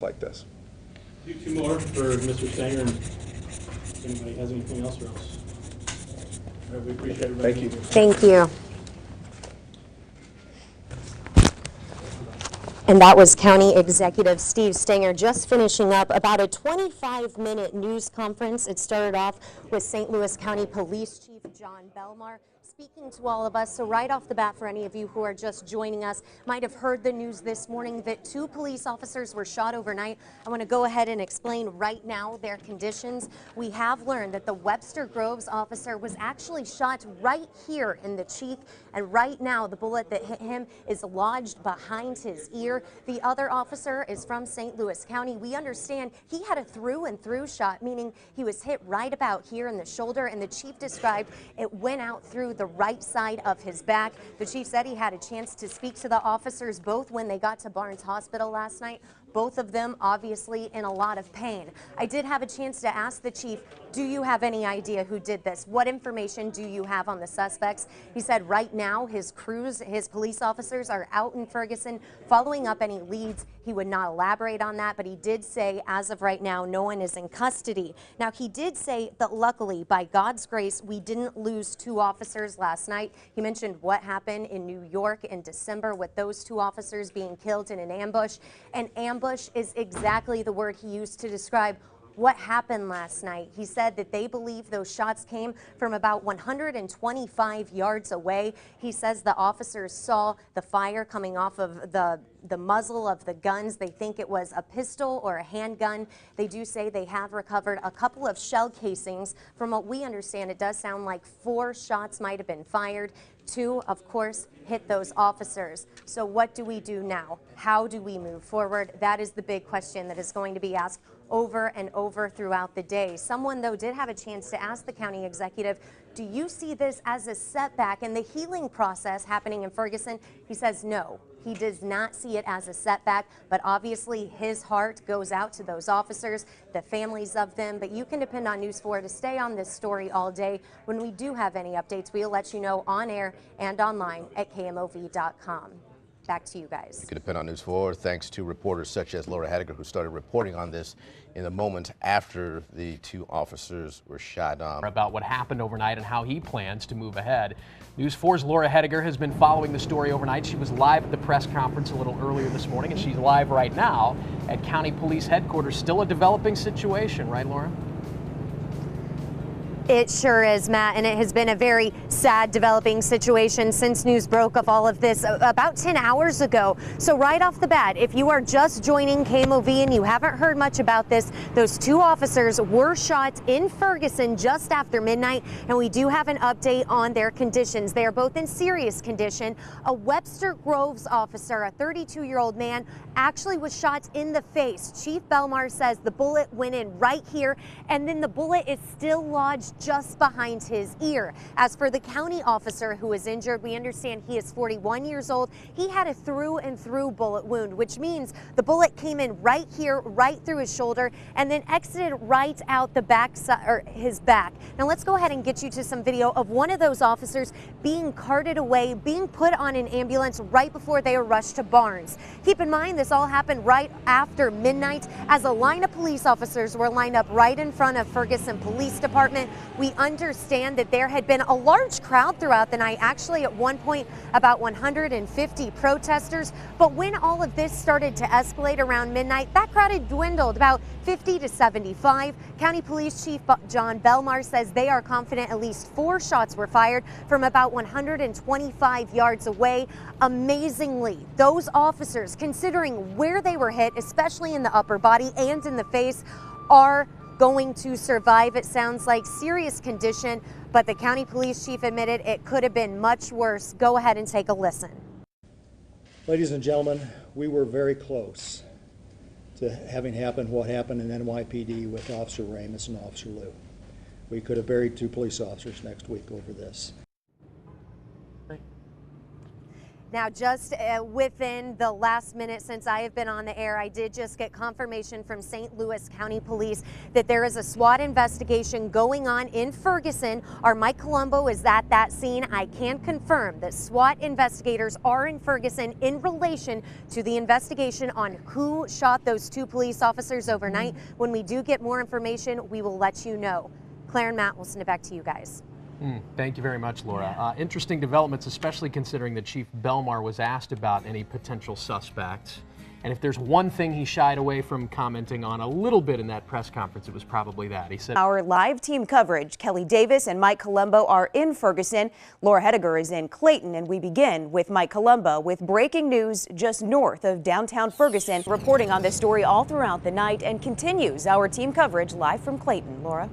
like this. Two more for Mr. Stanger, and if anybody has anything else for us. All right, we appreciate it. Thank you. Thank you. And that was County Executive Steve Stanger just finishing up about a 25-minute news conference. It started off with St. Louis County Police Chief John Belmar speaking to all of us. So right off the bat, for any of you who are just joining us, might have heard the news this morning that 2 police officers were shot overnight. I want to go ahead and explain right now their conditions. We have learned that the Webster Groves officer was actually shot right here in the cheek, and right now the bullet that hit him is lodged behind his ear. The other officer is from St. Louis County. We understand he had a through and through shot, meaning he was hit right about here in the shoulder, and the chief described it went out through the right side of his back. The chief said he had a chance to speak to the officers both when they got to Barnes Hospital last night. Both of them obviously in a lot of pain. I did have a chance to ask the chief, do you have any idea who did this? What information do you have on the suspects? He said right now his crews, his police officers are out in Ferguson following up any leads. He would not elaborate on that, but he did say as of right now no one is in custody. Now he did say that luckily, by God's grace, we didn't lose 2 officers last night. He mentioned what happened in New York in December with those 2 officers being killed in an ambush. An ambush is exactly the word he used to describe what happened last night. He said that they believe those shots came from about 125 yards away. He says the officers saw the fire coming off of the muzzle of the guns. They think it was a pistol or a handgun. They do say they have recovered a couple of shell casings. From what we understand, it does sound like 4 shots might have been fired. 2, of course, hit those officers. So what do we do now? How do we move forward? That is the big question that is going to be asked over and over throughout the day. Someone, though, did have a chance to ask the county executive, do you see this as a setback in the healing process happening in Ferguson? He says no. He does not see it as a setback, but obviously his heart goes out to those officers, the families of them. But you can depend on News 4 to stay on this story all day. When we do have any updates, we'll let you know on air and online at KMOV.com. Back to you guys. You can depend on News 4 thanks to reporters such as Laura Hettiger, who started reporting on this in the moment after the 2 officers were shot. About what happened overnight and how he plans to move ahead. News 4's Laura Hettiger has been following the story overnight. She was live at the press conference a little earlier this morning, and she's live right now at County Police Headquarters. Still a developing situation, right, Laura? It sure is, Matt, and it has been a very sad developing situation since news broke of all of this about 10 hours ago. So right off the bat, if you are just joining KMOV and you haven't heard much about this, those 2 officers were shot in Ferguson just after midnight, and we do have an update on their conditions. They are both in serious condition. A Webster Groves officer, a 32-year-old man, actually was shot in the face. Chief Belmar says the bullet went in right here, and then the bullet is still lodged just behind his ear. As for the county officer who is injured, we understand he is 41 years old. He had a through and through bullet wound, which means the bullet came in right here, right through his shoulder, and then exited right out the back side, or his back. Now let's go ahead and get you to some video of one of those officers being carted away, being put on an ambulance right before they were rushed to Barnes. Keep in mind, this all happened right after midnight as a line of police officers were lined up right in front of Ferguson Police Department. We understand that there had been a large crowd throughout the night, actually at one point about 150 protesters. But when all of this started to escalate around midnight, that crowd had dwindled about 50 to 75. County Police Chief John Belmar says they are confident at least 4 shots were fired from about 125 yards away. Amazingly, those officers, considering where they were hit, especially in the upper body and in the face, are going to survive. It sounds like serious condition, but the county police chief admitted it could have been much worse. Go ahead and take a listen. Ladies and gentlemen, we were very close to having happened what happened in NYPD with Officer Ramus and Officer Liu. We could have buried 2 police officers next week over this. Now, just within the last minute since I have been on the air, I did just get confirmation from St. Louis County Police that there is a SWAT investigation going on in Ferguson. Our Mike Colombo is at that scene. I can confirm that SWAT investigators are in Ferguson in relation to the investigation on who shot those 2 police officers overnight. When we do get more information, we will let you know. Claire and Matt, we'll send it back to you guys. Thank you very much, Laura. Interesting developments, especially considering that Chief Belmar was asked about any potential suspects. And if there's one thing he shied away from commenting on a little bit in that press conference, it was probably that. He said, Our live team coverage, Kelly Davis and Mike Colombo are in Ferguson. Laura Hettiger is in Clayton, and we begin with Mike Colombo with breaking news just north of downtown Ferguson, reporting on this story all throughout the night and continues our team coverage live from Clayton. Laura?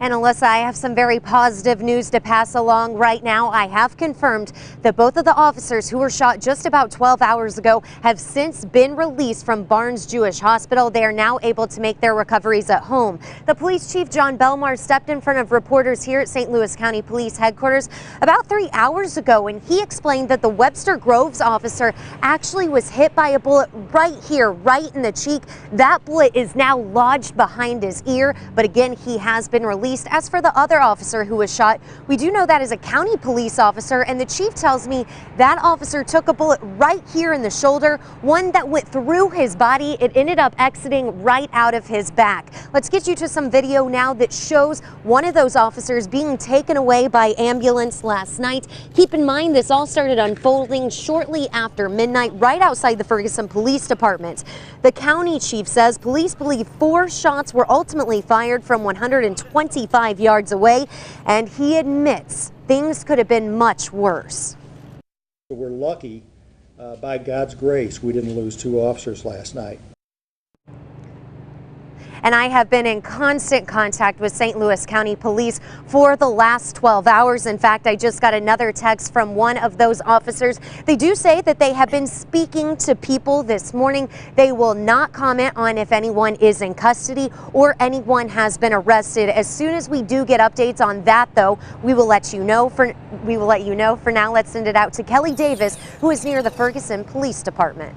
And Alyssa, I have some very positive news to pass along right now. I have confirmed that both of the officers who were shot just about 12 hours ago have since been released from Barnes Jewish Hospital. They are now able to make their recoveries at home. The police chief, John Belmar, stepped in front of reporters here at St. Louis County Police Headquarters about 3 hours ago, and he explained that the Webster Groves officer actually was hit by a bullet right here, right in the cheek. That bullet is now lodged behind his ear, but again, he has been released. As for the other officer who was shot, we do know that is a county police officer, and the chief tells me that officer took a bullet right here in the shoulder, one that went through his body. It ended up exiting right out of his back. Let's get you to some video now that shows one of those officers being taken away by ambulance last night. Keep in mind, this all started unfolding shortly after midnight right outside the Ferguson Police Department. The county chief says police believe 4 shots were ultimately fired from 125 yards away, and he admits things could have been much worse. We're lucky, by God's grace, we didn't lose 2 officers last night. And I have been in constant contact with St. Louis County Police for the last 12 hours. In fact, I just got another text from one of those officers. They do say that they have been speaking to people this morning. They will not comment on if anyone is in custody or anyone has been arrested. As soon as we do get updates on that, though, we will let you know. For now, let's send it out to Kelly Davis, who is near the Ferguson Police Department.